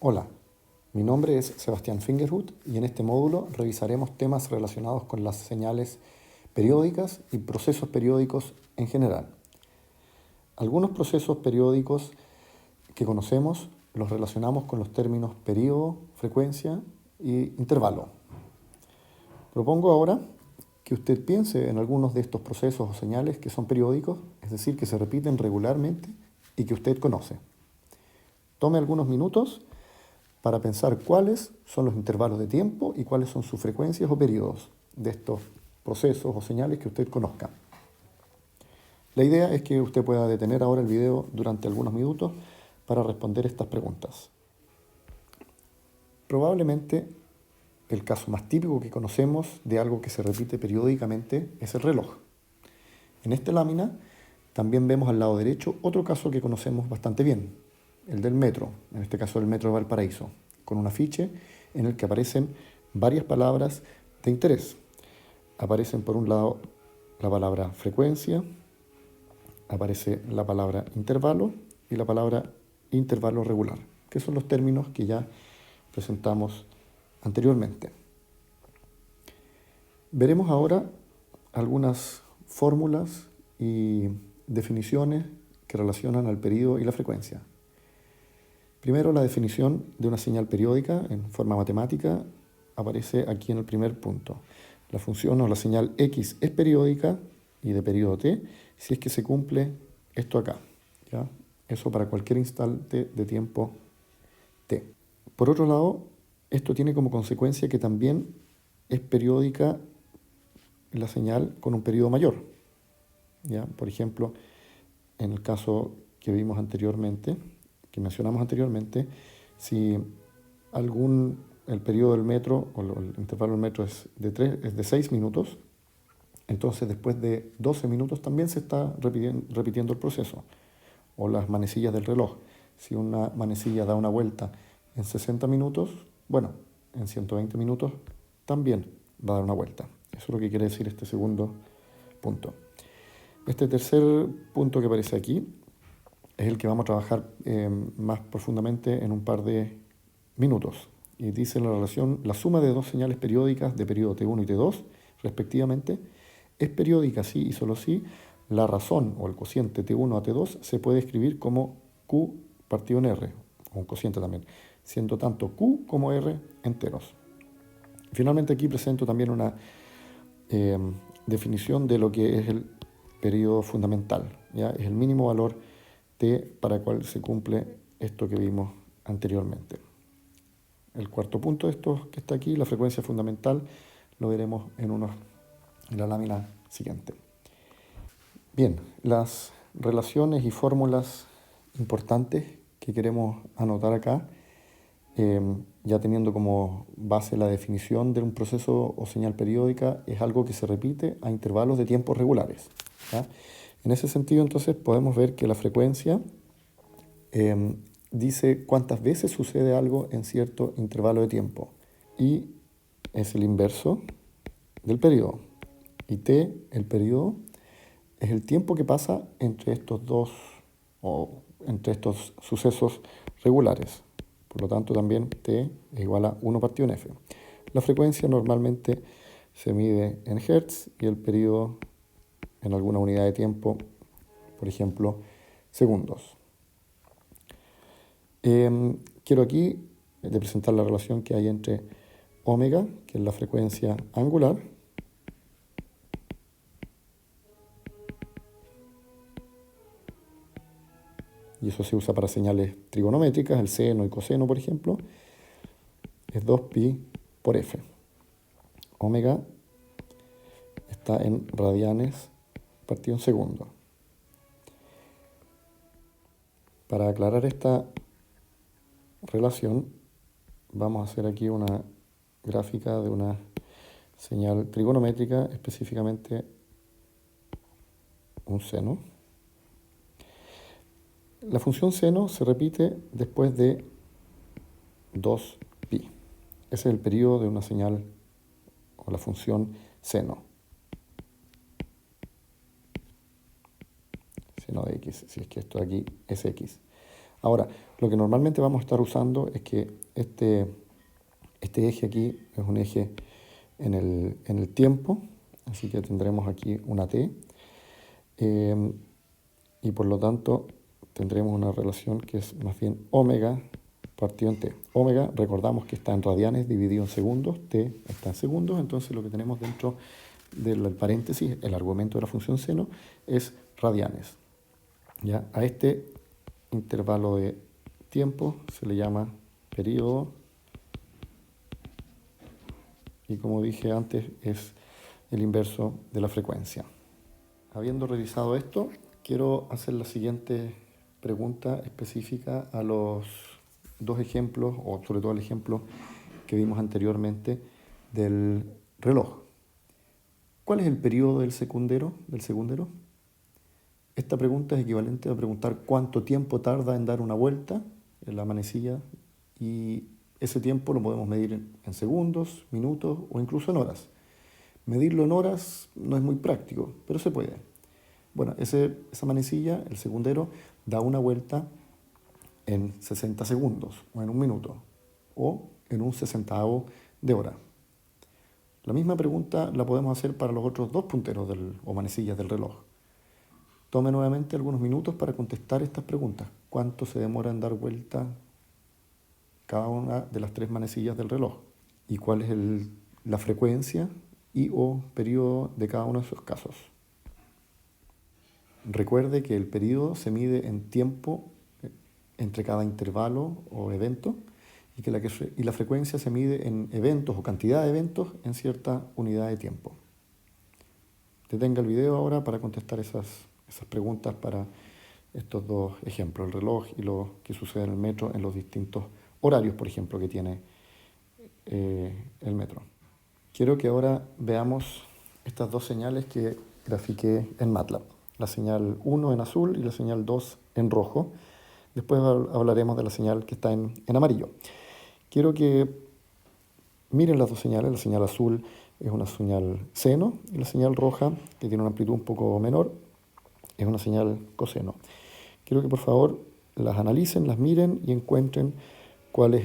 Hola, mi nombre es Sebastián Fingerhut y en este módulo revisaremos temas relacionados con las señales periódicas y procesos periódicos en general. Algunos procesos periódicos que conocemos los relacionamos con los términos período, frecuencia y intervalo. Propongo ahora que usted piense en algunos de estos procesos o señales que son periódicos, es decir, que se repiten regularmente y que usted conoce. Tome algunos minutos para pensar cuáles son los intervalos de tiempo y cuáles son sus frecuencias o periodos de estos procesos o señales que usted conozca. La idea es que usted pueda detener ahora el video durante algunos minutos para responder estas preguntas. Probablemente el caso más típico que conocemos de algo que se repite periódicamente es el reloj. En esta lámina también vemos al lado derecho otro caso que conocemos bastante bien, el del metro, en este caso el metro de Valparaíso, con un afiche en el que aparecen varias palabras de interés. Aparecen por un lado la palabra frecuencia, aparece la palabra intervalo y la palabra intervalo regular, que son los términos que ya presentamos anteriormente. Veremos ahora algunas fórmulas y definiciones que relacionan al período y la frecuencia. Primero, la definición de una señal periódica en forma matemática aparece aquí en el primer punto. La función o la señal X es periódica y de periodo t si es que se cumple esto acá, ¿ya? Eso para cualquier instante de tiempo t. Por otro lado, esto tiene como consecuencia que también es periódica la señal con un periodo mayor, ¿ya? Por ejemplo, en el caso que vimos anteriormente, que mencionamos anteriormente, si el periodo del metro o el intervalo del metro es de 6 minutos, entonces después de 12 minutos también se está repitiendo el proceso. O las manecillas del reloj. Si una manecilla da una vuelta en 60 minutos, bueno, en 120 minutos también va a dar una vuelta. Eso es lo que quiere decir este segundo punto. Este tercer punto que aparece aquí es el que vamos a trabajar más profundamente en un par de minutos. Y dice la relación, la suma de dos señales periódicas de periodo T1 y T2, respectivamente, es periódica si y solo si la razón o el cociente T1 a T2 se puede escribir como Q partido en R, o un cociente también, siendo tanto Q como R enteros. Finalmente aquí presento también una definición de lo que es el periodo fundamental, ¿ya? Es el mínimo valor T para el cual se cumple esto que vimos anteriormente. El cuarto punto de esto que está aquí, la frecuencia fundamental, lo veremos en la lámina siguiente. Bien, las relaciones y fórmulas importantes que queremos anotar acá, ya teniendo como base la definición de un proceso o señal periódica, es algo que se repite a intervalos de tiempos regulares, ¿ya? En ese sentido, entonces, podemos ver que la frecuencia dice cuántas veces sucede algo en cierto intervalo de tiempo y es el inverso del periodo. Y t, el periodo, es el tiempo que pasa entre estos dos o entre estos sucesos regulares. Por lo tanto, también t es igual a 1 partido en f. La frecuencia normalmente se mide en hertz y el periodo en alguna unidad de tiempo, por ejemplo, segundos. Quiero aquí presentar la relación que hay entre omega, que es la frecuencia angular, y eso se usa para señales trigonométricas, el seno y coseno, por ejemplo, es 2pi por f. Omega está en radianes partido en segundo. Para aclarar esta relación, vamos a hacer aquí una gráfica de una señal trigonométrica, específicamente un seno. La función seno se repite después de 2pi. Ese es el periodo de una señal o la función seno. Seno de x, si es que esto de aquí es x. Ahora, lo que normalmente vamos a estar usando es que este eje aquí es un eje en el tiempo, así que tendremos aquí una T, y por lo tanto tendremos una relación que es más bien omega partido en T. Omega, recordamos que está en radianes dividido en segundos, T está en segundos, entonces lo que tenemos dentro del paréntesis, el argumento de la función seno, es radianes. ¿Ya? A este intervalo de tiempo se le llama periodo, y como dije antes, es el inverso de la frecuencia. Habiendo revisado esto, quiero hacer la siguiente pregunta específica a los dos ejemplos, o sobre todo el ejemplo que vimos anteriormente del reloj. ¿Cuál es el periodo del segundero? Esta pregunta es equivalente a preguntar cuánto tiempo tarda en dar una vuelta en la manecilla, y ese tiempo lo podemos medir en segundos, minutos o incluso en horas. Medirlo en horas no es muy práctico, pero se puede. Bueno, esa manecilla, el segundero, da una vuelta en 60 segundos o en un minuto o en un sesentavo de hora. La misma pregunta la podemos hacer para los otros dos punteros o manecillas del reloj. Tome nuevamente algunos minutos para contestar estas preguntas. ¿Cuánto se demora en dar vuelta cada una de las tres manecillas del reloj? ¿Y cuál es la frecuencia y o periodo de cada uno de esos casos? Recuerde que el periodo se mide en tiempo entre cada intervalo o evento, y la frecuencia se mide en eventos o cantidad de eventos en cierta unidad de tiempo. Detenga el video ahora para contestar esas preguntas para estos dos ejemplos, el reloj y lo que sucede en el metro en los distintos horarios, por ejemplo, que tiene el metro. Quiero que ahora veamos estas dos señales que grafiqué en MATLAB. La señal 1 en azul y la señal 2 en rojo. Después hablaremos de la señal que está en amarillo. Quiero que miren las dos señales. La señal azul es una señal seno y la señal roja, que tiene una amplitud un poco menor, es una señal coseno. Quiero que por favor las analicen, las miren y encuentren cuál es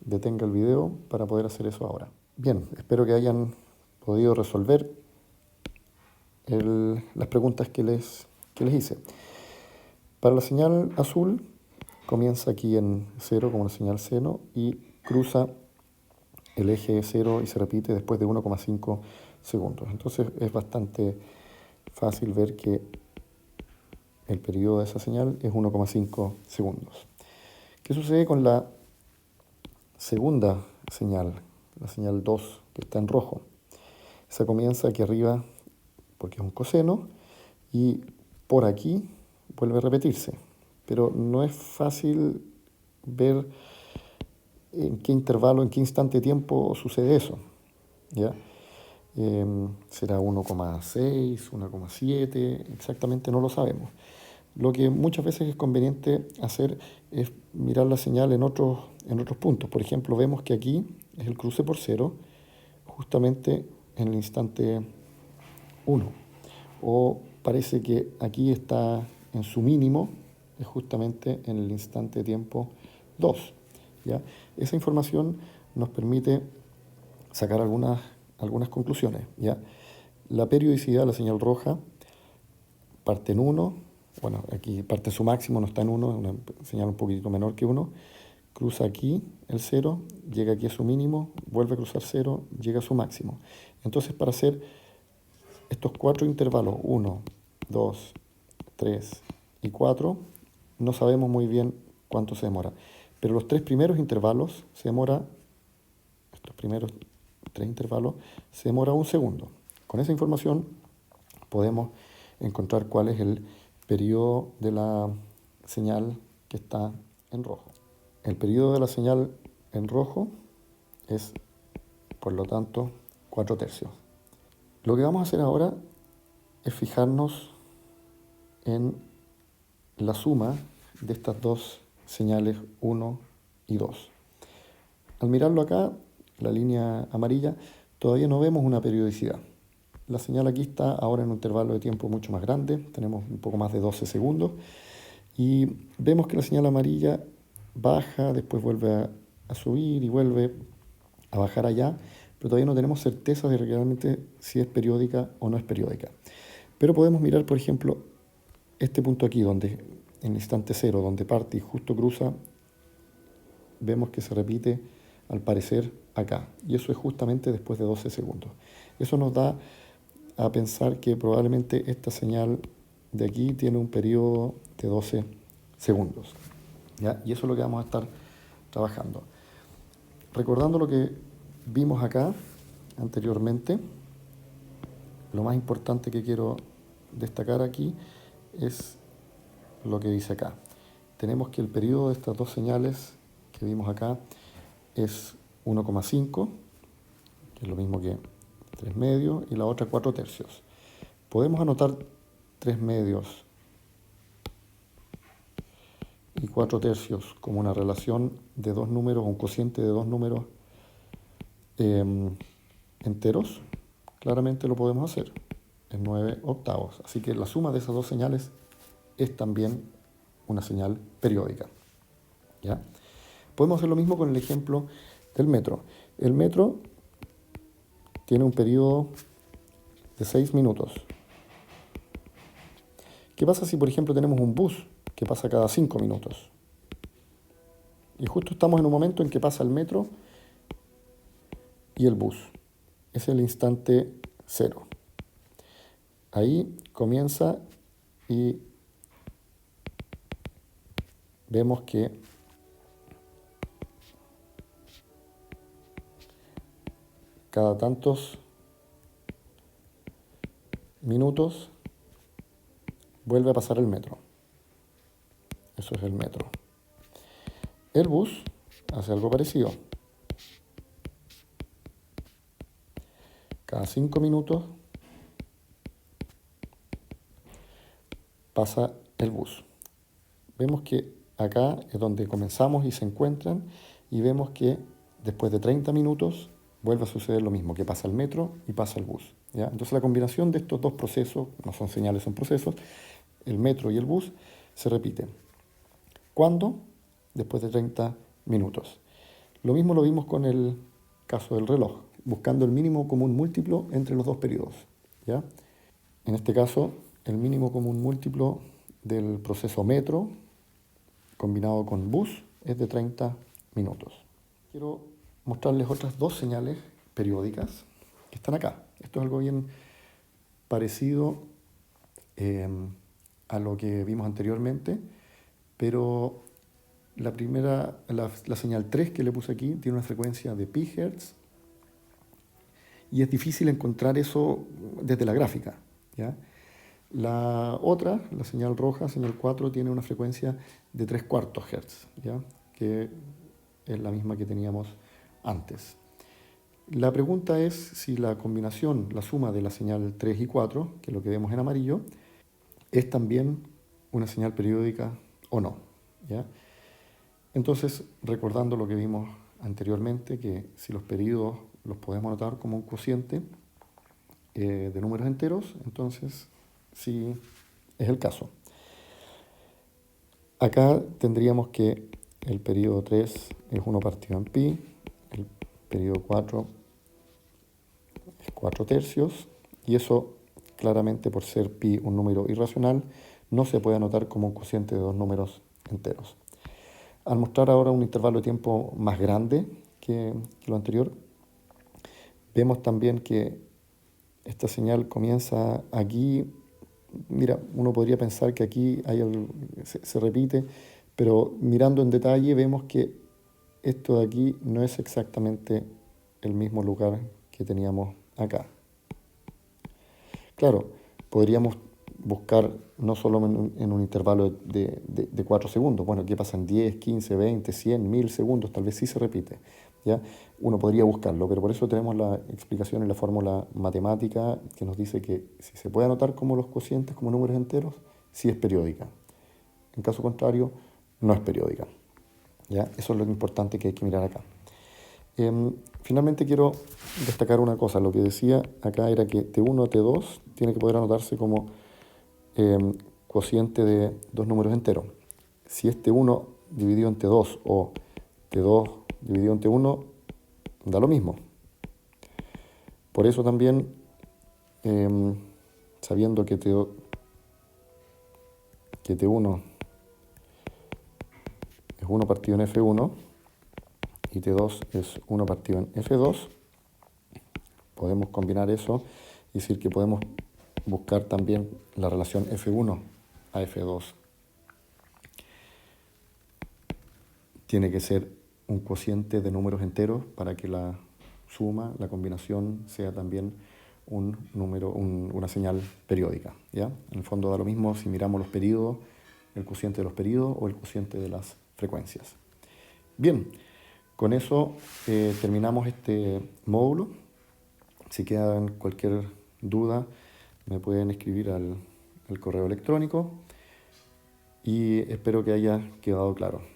Detenga el video para poder hacer eso ahora. Bien, espero que hayan podido resolver las preguntas que les hice. Para la señal azul, comienza aquí en 0 como una señal seno y cruza el eje 0 y se repite después de 1,5 segundos. Entonces es bastante fácil ver que el periodo de esa señal es 1,5 segundos. ¿Qué sucede con la segunda señal, la señal 2, que está en rojo? Esa comienza aquí arriba porque es un coseno y por aquí vuelve a repetirse, pero no es fácil ver en qué intervalo, en qué instante de tiempo sucede eso, ¿ya? Será 1,6, 1,7, exactamente no lo sabemos. Lo que muchas veces es conveniente hacer es mirar la señal en otros puntos. Por ejemplo, vemos que aquí es el cruce por 0, justamente en el instante 1. O parece que aquí está en su mínimo, es justamente en el instante de tiempo 2. ¿Ya? Esa información nos permite sacar algunas conclusiones. ¿Ya? La periodicidad de la señal roja parte en 1, bueno, aquí parte su máximo, no está en 1, es una señal un poquitito menor que 1, cruza aquí el 0, llega aquí a su mínimo, vuelve a cruzar 0, llega a su máximo. Entonces, para hacer estos 4 intervalos, 1, 2, 3 y 4, no sabemos muy bien cuánto se demora. Pero los 3 primeros intervalos estos primeros 3 intervalos, se demora 1 segundo. Con esa información podemos encontrar cuál es el periodo de la señal que está en rojo. El periodo de la señal en rojo es, por lo tanto, 4/3. Lo que vamos a hacer ahora es fijarnos en la suma de estas dos señales 1 y 2. Al mirarlo acá, la línea amarilla, todavía no vemos una periodicidad. La señal aquí está ahora en un intervalo de tiempo mucho más grande, tenemos un poco más de 12 segundos, Y vemos que la señal amarilla baja, después vuelve a subir y vuelve a bajar allá, pero todavía no tenemos certeza de realmente si es periódica o no es periódica. Pero podemos mirar, por ejemplo, este punto aquí, donde en el instante cero, donde parte y justo cruza, vemos que se repite al parecer acá. Y eso es justamente después de 12 segundos. Eso nos da a pensar que probablemente esta señal de aquí tiene un periodo de 12 segundos. ¿Ya? Y eso es lo que vamos a estar trabajando. Recordando lo que vimos acá anteriormente, lo más importante que quiero destacar aquí es lo que dice acá. Tenemos que el periodo de estas dos señales que vimos acá es 1,5, que es lo mismo que 3 medios, y la otra 4 tercios. Podemos anotar 3 medios y 4 tercios como una relación de dos números, un cociente de dos números enteros. Claramente lo podemos hacer, es 9 octavos. Así que la suma de esas dos señales es también una señal periódica. ¿Ya? Podemos hacer lo mismo con el ejemplo del metro. El metro tiene un periodo de 6 minutos. ¿Qué pasa si, por ejemplo, tenemos un bus que pasa cada 5 minutos? Y justo estamos en un momento en que pasa el metro y el bus. Es el instante cero. Ahí comienza y vemos que cada tantos minutos vuelve a pasar el metro. Eso es el metro. El bus hace algo parecido. Cada 5 minutos pasa el bus. Vemos que acá es donde comenzamos y se encuentran, y vemos que después de 30 minutos vuelve a suceder lo mismo, que pasa el metro y pasa el bus. ¿Ya? Entonces la combinación de estos dos procesos, no son señales, son procesos, el metro y el bus, se repiten. ¿Cuándo? Después de 30 minutos. Lo mismo lo vimos con el caso del reloj, buscando el mínimo común múltiplo entre los dos periodos. ¿Ya? En este caso, el mínimo común múltiplo del proceso metro combinado con bus es de 30 minutos. Quiero mostrarles otras dos señales periódicas que están acá. Esto es algo bien parecido a lo que vimos anteriormente, pero la señal 3 que le puse aquí tiene una frecuencia de pi hertz y es difícil encontrar eso desde la gráfica. ¿Ya? La otra, la señal roja, señal 4, tiene una frecuencia de 3/4 Hz, ¿ya? Que es la misma que teníamos antes. La pregunta es si la combinación, la suma de la señal 3 y 4, que es lo que vemos en amarillo, es también una señal periódica o no. ¿Ya? Entonces, recordando lo que vimos anteriormente, que si los periodos los podemos anotar como un cociente de números enteros, entonces sí es el caso. Acá tendríamos que el periodo 3 es 1 partido en pi, el periodo 4 es 4 tercios, y eso claramente, por ser pi un número irracional, no se puede anotar como un cociente de dos números enteros. Al mostrar ahora un intervalo de tiempo más grande que lo anterior, vemos también que esta señal comienza aquí. Mira, uno podría pensar que aquí se repite, pero mirando en detalle vemos que esto de aquí no es exactamente el mismo lugar que teníamos acá. Claro, podríamos buscar no solo en un intervalo de 4 segundos, bueno, ¿qué pasa en 10, 15, 20, 100, 1000 segundos? Tal vez sí se repite, ¿ya? Uno podría buscarlo, pero por eso tenemos la explicación en la fórmula matemática que nos dice que si se puede anotar como los cocientes, como números enteros, sí es periódica. En caso contrario, no es periódica, ¿ya? Eso es lo importante que hay que mirar acá. Finalmente quiero destacar una cosa. Lo que decía acá era que T1 a T2 tiene que poder anotarse como cociente de dos números enteros. si es T1 dividido en T2 o T2 dividido en T1, da lo mismo. Por eso también, sabiendo que T1 es 1 partido en F1 y T2 es 1 partido en F2, podemos combinar eso y decir que podemos buscar también la relación F1 a F2. Tiene que ser un cociente de números enteros para que la suma, la combinación, sea también un número, una señal periódica, ¿ya? En el fondo da lo mismo si miramos los períodos, el cociente de los períodos o el cociente de las frecuencias. Bien, con eso terminamos este módulo. Si quedan cualquier duda, me pueden escribir al correo electrónico y espero que haya quedado claro.